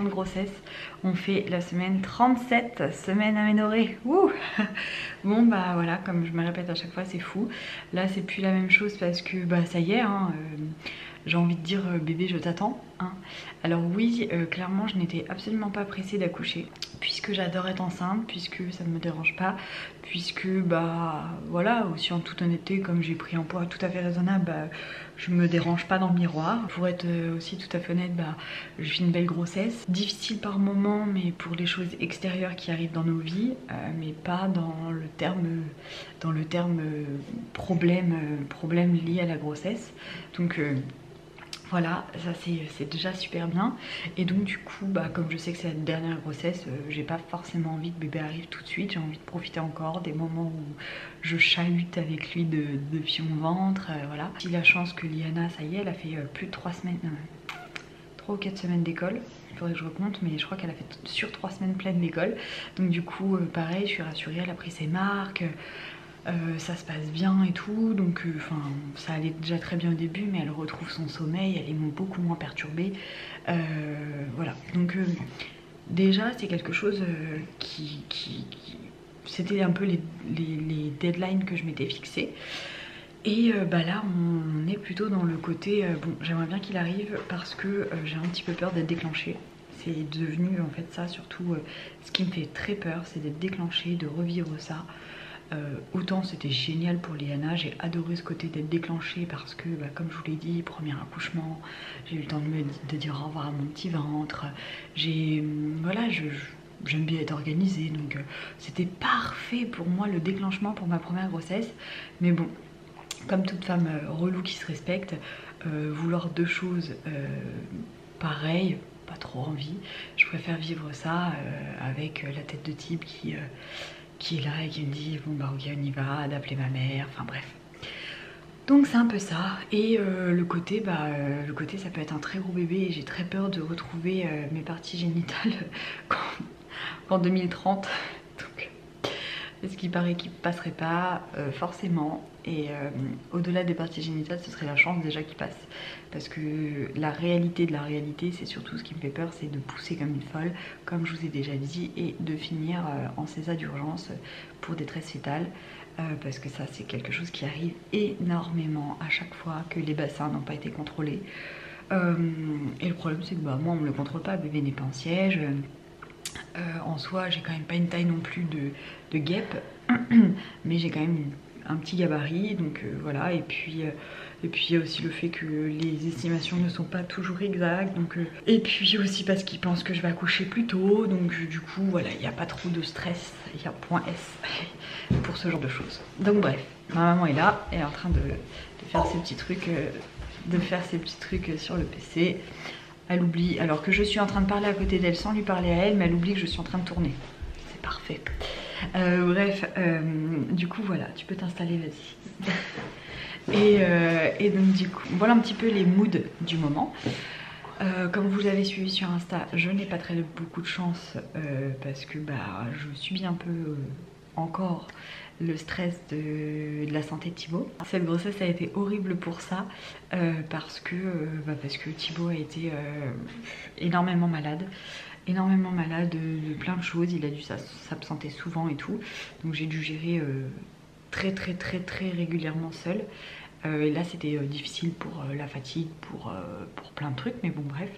de grossesse. On fait la semaine 37, semaine aménorrhée. Ouh. Bon bah voilà, comme je me répète à chaque fois, c'est fou. Là c'est plus la même chose parce que bah ça y est, hein, j'ai envie de dire bébé je t'attends. Hein. Alors oui, clairement je n'étais absolument pas pressée d'accoucher puisque j'adore être enceinte, puisque ça ne me dérange pas, puisque bah voilà, aussi en toute honnêteté, comme j'ai pris un poids tout à fait raisonnable, bah, je me dérange pas dans le miroir. Pour être aussi tout à fait honnête, bah, je vis une belle grossesse, difficile par moments, mais pour les choses extérieures qui arrivent dans nos vies, mais pas dans le terme problème lié à la grossesse. Donc voilà, ça c'est déjà super bien. Et donc du coup, bah, comme je sais que c'est la dernière grossesse, j'ai pas forcément envie que bébé arrive tout de suite. J'ai envie de profiter encore des moments où je chahute avec lui depuis mon ventre. Voilà. J'ai la chance que Liana, ça y est, elle a fait plus de 3 semaines, 3 ou 4 semaines d'école. Il faudrait que je recompte, mais je crois qu'elle a fait sur 3 semaines pleines d'école. Donc du coup, pareil, je suis rassurée, elle a pris ses marques. Ça se passe bien et tout, donc enfin ça allait déjà très bien au début, mais elle retrouve son sommeil, elle est beaucoup moins perturbée. Voilà, donc déjà c'est quelque chose c'était un peu les deadlines que je m'étais fixées. Et bah là on est plutôt dans le côté bon, j'aimerais bien qu'il arrive parce que j'ai un petit peu peur d'être déclenchée. C'est devenu en fait ça surtout, ce qui me fait très peur, c'est d'être déclenchée, de revivre ça. Autant c'était génial pour Liana, j'ai adoré ce côté d'être déclenchée parce que bah, comme je vous l'ai dit, premier accouchement, j'ai eu le temps de dire au revoir à mon petit ventre, voilà, j'aime bien être organisée, donc c'était parfait pour moi le déclenchement pour ma première grossesse. Mais bon, comme toute femme relou qui se respecte, vouloir deux choses pareilles, pas trop envie, je préfère vivre ça avec la tête de type qui est là et qui me dit bon bah ok on y va, d'appeler ma mère, enfin bref. Donc c'est un peu ça. Et le côté ça peut être un très gros bébé et j'ai très peur de retrouver mes parties génitales en 2030. Donc ce qui paraît qu'il passerait pas forcément. Et au-delà des parties génitales, ce serait la chance déjà qu'il passe. Parce que la réalité de la réalité, c'est surtout ce qui me fait peur, c'est de pousser comme une folle, comme je vous ai déjà dit, et de finir en césar d'urgence pour détresse fétale. Parce que ça, c'est quelque chose qui arrive énormément à chaque fois que les bassins n'ont pas été contrôlés. Et le problème, c'est que bah, moi, on me le contrôle pas, le bébé n'est pas en siège. En soi, j'ai quand même pas une taille non plus de guêpe, mais j'ai quand même un petit gabarit, donc voilà. Et puis il y a aussi le fait que les estimations ne sont pas toujours exactes, donc et puis aussi parce qu'ils pensent que je vais accoucher plus tôt, donc du coup voilà, il n'y a pas trop de stress, il y a point S pour ce genre de choses. Donc bref, ma maman est là, elle est en train de faire ses petits trucs, sur le PC. Elle oublie, alors que je suis en train de parler à côté d'elle sans lui parler à elle, mais elle oublie que je suis en train de tourner. C'est parfait. Bref, du coup voilà, tu peux t'installer, vas-y. Et donc du coup, voilà un petit peu les moods du moment. Comme vous l'avez suivi sur Insta, je n'ai pas très beaucoup de chance parce que bah, je subis un peu encore le stress de la santé de Thibaut. Cette grossesse a été horrible pour ça parce que Thibaut a été énormément malade de plein de choses. Il a dû s'absenter souvent et tout, donc j'ai dû gérer très régulièrement seule. Et là c'était difficile pour la fatigue, pour plein de trucs, mais bon bref.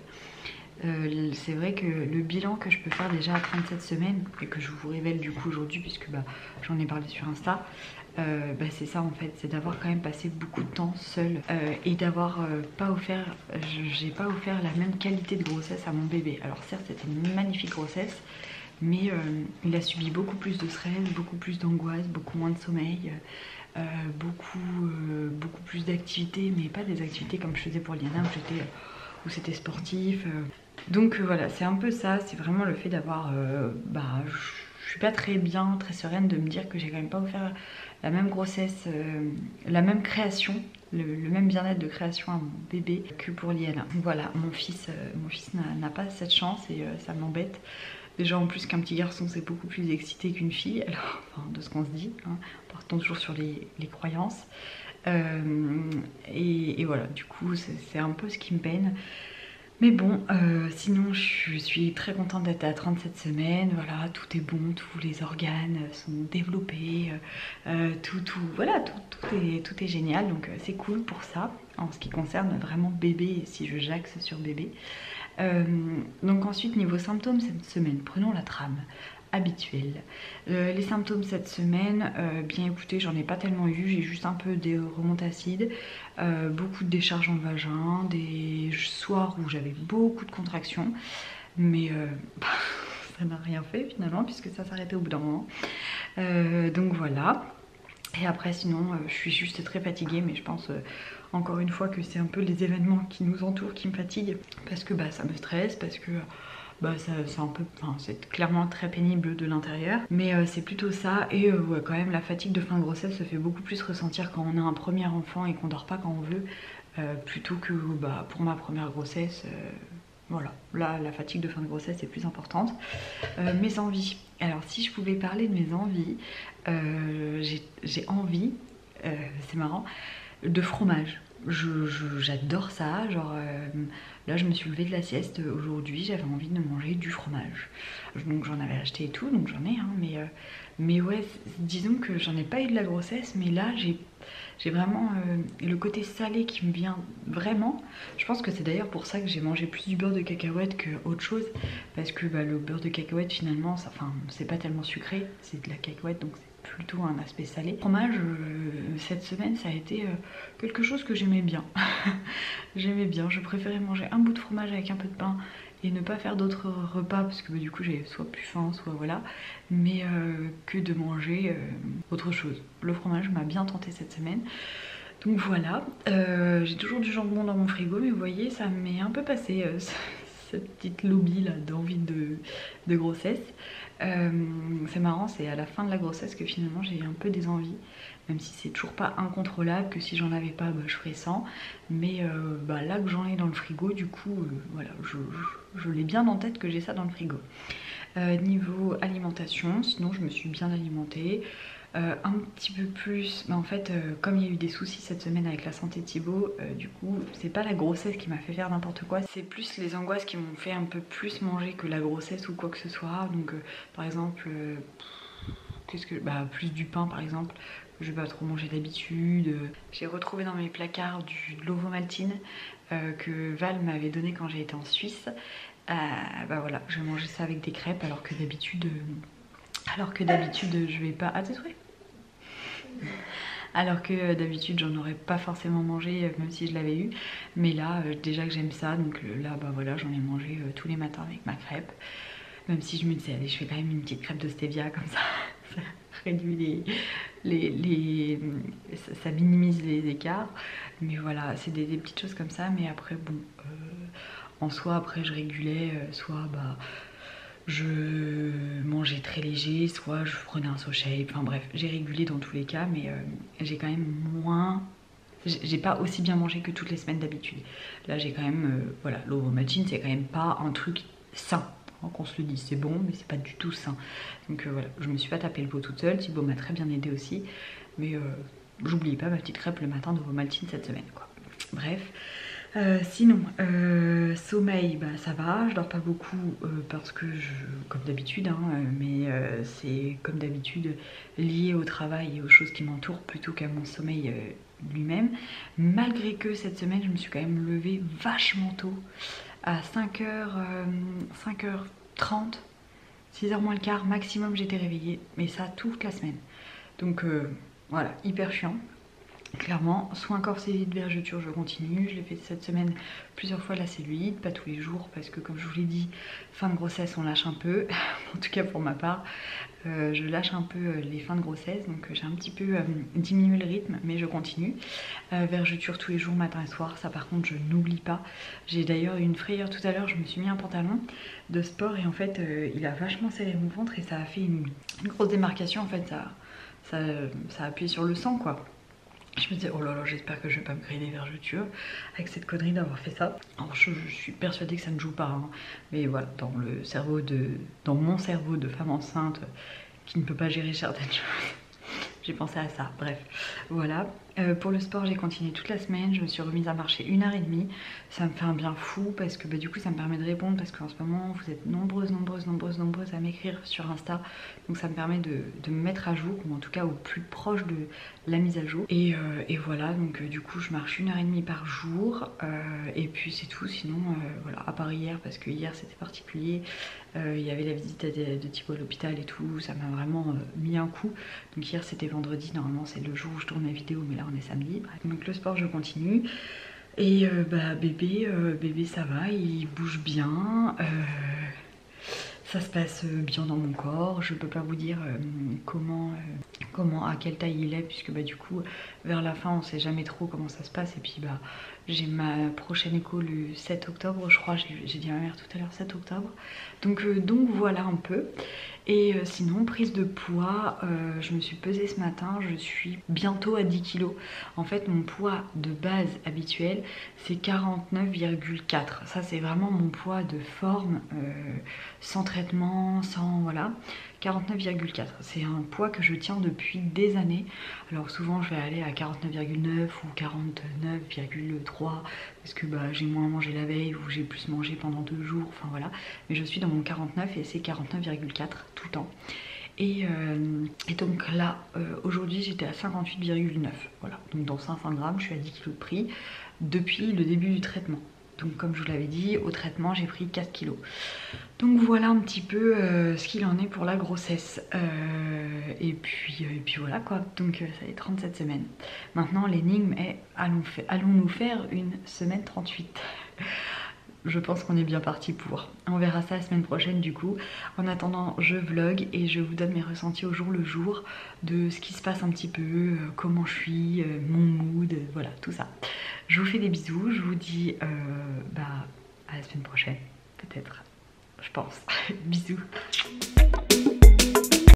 C'est vrai que le bilan que je peux faire déjà à 37 semaines et que je vous révèle du coup aujourd'hui puisque bah, j'en ai parlé sur Insta, c'est ça en fait, c'est d'avoir quand même passé beaucoup de temps seule et d'avoir j'ai pas offert la même qualité de grossesse à mon bébé. Alors certes c'était une magnifique grossesse, mais il a subi beaucoup plus de stress, beaucoup plus d'angoisse, beaucoup moins de sommeil. Beaucoup plus d'activités, mais pas des activités comme je faisais pour Liana où c'était sportif. Donc voilà, c'est un peu ça, c'est vraiment le fait d'avoir je suis pas très bien, très sereine de me dire que j'ai quand même pas offert la même grossesse, la même création, le même bien-être de création à mon bébé que pour Liana. Voilà, mon fils n'a pas cette chance et ça m'embête. Déjà en plus qu'un petit garçon c'est beaucoup plus excité qu'une fille, alors enfin, de ce qu'on se dit, hein, partons toujours sur les croyances. Et voilà, du coup c'est un peu ce qui me peine. Mais bon, sinon je suis très contente d'être à 37 semaines, voilà, tout est bon, tous les organes sont développés, voilà, tout est génial, donc c'est cool pour ça, en ce qui concerne vraiment bébé, si je j'axe sur bébé. Donc ensuite, niveau symptômes cette semaine, prenons la trame habituelle. Les symptômes cette semaine, bien écoutez, j'en ai pas tellement eu, j'ai juste un peu des remontées acides, beaucoup de décharges dans le vagin, des soirs où j'avais beaucoup de contractions, mais ça n'a rien fait finalement puisque ça s'arrêtait au bout d'un moment. Donc voilà. Et après sinon je suis juste très fatiguée, mais je pense encore une fois que c'est un peu les événements qui nous entourent qui me fatiguent, parce que ça me stresse, parce que c'est un peu, c'est clairement très pénible de l'intérieur, mais c'est plutôt ça. Et ouais, quand même la fatigue de fin de grossesse se fait beaucoup plus ressentir quand on a un premier enfant et qu'on dort pas quand on veut, plutôt que pour ma première grossesse. Voilà, là la fatigue de fin de grossesse est plus importante. Mes envies, alors si je pouvais parler de mes envies, j'ai envie, c'est marrant, de fromage. J'adore ça, genre là je me suis levée de la sieste aujourd'hui, j'avais envie de manger du fromage, donc j'en avais acheté et tout, donc j'en ai, hein, mais ouais, disons que j'en ai pas eu de la grossesse, mais là j'ai vraiment le côté salé qui me vient vraiment. Je pense que c'est d'ailleurs pour ça que j'ai mangé plus du beurre de cacahuète que autre chose, parce que le beurre de cacahuète finalement, c'est pas tellement sucré, c'est de la cacahuète, donc c'est plutôt un aspect salé. Le fromage, cette semaine, ça a été quelque chose que j'aimais bien. J'aimais bien, je préférais manger un bout de fromage avec un peu de pain et ne pas faire d'autres repas, parce que du coup j'ai soit plus faim, soit voilà, mais que de manger autre chose. Le fromage m'a bien tenté cette semaine. Donc voilà, j'ai toujours du jambon dans mon frigo, mais vous voyez, ça m'est un peu passé cette petite lubie là d'envie de grossesse. C'est marrant, c'est à la fin de la grossesse que finalement j'ai un peu des envies, même si c'est toujours pas incontrôlable, que si j'en avais pas je ferais sans, mais là que j'en ai dans le frigo, du coup voilà, je l'ai bien en tête que j'ai ça dans le frigo. Niveau alimentation, sinon je me suis bien alimentée. Un petit peu plus, mais en fait comme il y a eu des soucis cette semaine avec la santé de Thibaut, du coup c'est pas la grossesse qui m'a fait faire n'importe quoi, c'est plus les angoisses qui m'ont fait un peu plus manger que la grossesse ou quoi que ce soit. Donc par exemple plus du pain par exemple, que je vais pas trop manger d'habitude. J'ai retrouvé dans mes placards de l'ovomaltine que Val m'avait donné quand j'ai été en Suisse. Voilà, je vais manger ça avec des crêpes, alors que d'habitude je vais pas. Ah, t'es trouvé? Alors que d'habitude j'en aurais pas forcément mangé, même si je l'avais eu, mais là déjà que j'aime ça, donc là voilà, j'en ai mangé tous les matins avec ma crêpe, même si je me disais allez, je fais quand même une petite crêpe de stevia comme ça, ça réduit ça minimise les écarts, mais voilà, c'est des petites choses comme ça. Mais après bon, en soi après je régulais, soit je mangeais très léger, soit je prenais un SoShape, enfin bref, j'ai régulé dans tous les cas, mais j'ai quand même moins... J'ai pas aussi bien mangé que toutes les semaines d'habitude. Là j'ai quand même, voilà, l'ovomaltine c'est quand même pas un truc sain, hein, qu'on se le dise, c'est bon, mais c'est pas du tout sain. Donc voilà, je me suis pas tapé le pot toute seule, Thibaut m'a très bien aidé aussi, mais j'oubliais pas ma petite crêpe le matin d'ovomaltine cette semaine, quoi. Bref. Sinon, sommeil, ça va, je dors pas beaucoup parce que comme d'habitude, hein, mais c'est comme d'habitude lié au travail et aux choses qui m'entourent plutôt qu'à mon sommeil lui-même. Malgré que cette semaine, je me suis quand même levée vachement tôt, à 5h30, 6h moins le quart maximum j'étais réveillée, mais ça toute la semaine. Donc voilà, hyper chiant. Clairement, soin corséite, vergeture, je continue. Je l'ai fait cette semaine plusieurs fois la cellulite, pas tous les jours, parce que comme je vous l'ai dit, fin de grossesse on lâche un peu, en tout cas pour ma part, je lâche un peu les fins de grossesse, donc j'ai un petit peu diminué le rythme, mais je continue. Vergeture tous les jours, matin et soir, ça par contre je n'oublie pas. J'ai d'ailleurs eu une frayeur tout à l'heure, je me suis mis un pantalon de sport et en fait il a vachement serré mon ventre et ça a fait une grosse démarcation, en fait ça a appuyé sur le sang quoi. Je me disais, oh là là, j'espère que je vais pas me créer des vergetures avec cette connerie d'avoir fait ça. Alors je suis persuadée que ça ne joue pas, hein. Mais voilà, dans mon cerveau de femme enceinte qui ne peut pas gérer certaines choses, j'ai pensé à ça. Bref, voilà. Pour le sport, j'ai continué toute la semaine. Je me suis remise à marcher 1h30. Ça me fait un bien fou parce que du coup, ça me permet de répondre parce qu'en ce moment, vous êtes nombreuses à m'écrire sur Insta. Donc ça me permet de me mettre à jour, ou en tout cas au plus proche de la mise à jour. Et voilà, donc du coup, je marche 1h30 par jour. Et puis c'est tout. Sinon, voilà, à part hier, parce que hier c'était particulier. Il y avait la visite de Thibaut à l'hôpital et tout, ça m'a vraiment mis un coup. Donc hier c'était vendredi, normalement c'est le jour où je tourne la vidéo, mais là on est samedi. Bref. Donc le sport je continue. Et bébé ça va, il bouge bien. Ça se passe bien dans mon corps. Je peux pas vous dire comment, à quelle taille il est, puisque du coup vers la fin on sait jamais trop comment ça se passe. Et puis j'ai ma prochaine écho le 7 octobre, je crois, j'ai dit à ma mère tout à l'heure 7 octobre. Donc voilà un peu. Et sinon, prise de poids, je me suis pesée ce matin, je suis bientôt à 10 kg. En fait, mon poids de base habituel, c'est 49,4. Ça, c'est vraiment mon poids de forme, sans traitement, sans... voilà. 49,4. C'est un poids que je tiens depuis des années. Alors souvent, je vais aller à 49,9 ou 49,3 parce que j'ai moins mangé la veille ou j'ai plus mangé pendant 2 jours, enfin voilà. Mais je suis dans mon 49 et c'est 49,4 tout le temps. Et donc là, aujourd'hui j'étais à 58,9. Voilà, donc dans 500 grammes, je suis à 10 kg de prix depuis le début du traitement. Donc comme je vous l'avais dit, au traitement j'ai pris 4 kilos. Donc voilà un petit peu ce qu'il en est pour la grossesse. Et puis voilà quoi, donc ça fait 37 semaines. Maintenant l'énigme est, allons-nous faire une semaine 38? Je pense qu'on est bien parti pour. On verra ça la semaine prochaine du coup. En attendant, je vlog et je vous donne mes ressentis au jour le jour de ce qui se passe un petit peu, comment je suis, mon mood, voilà, tout ça. Je vous fais des bisous, je vous dis à la semaine prochaine, peut-être, je pense. Bisous.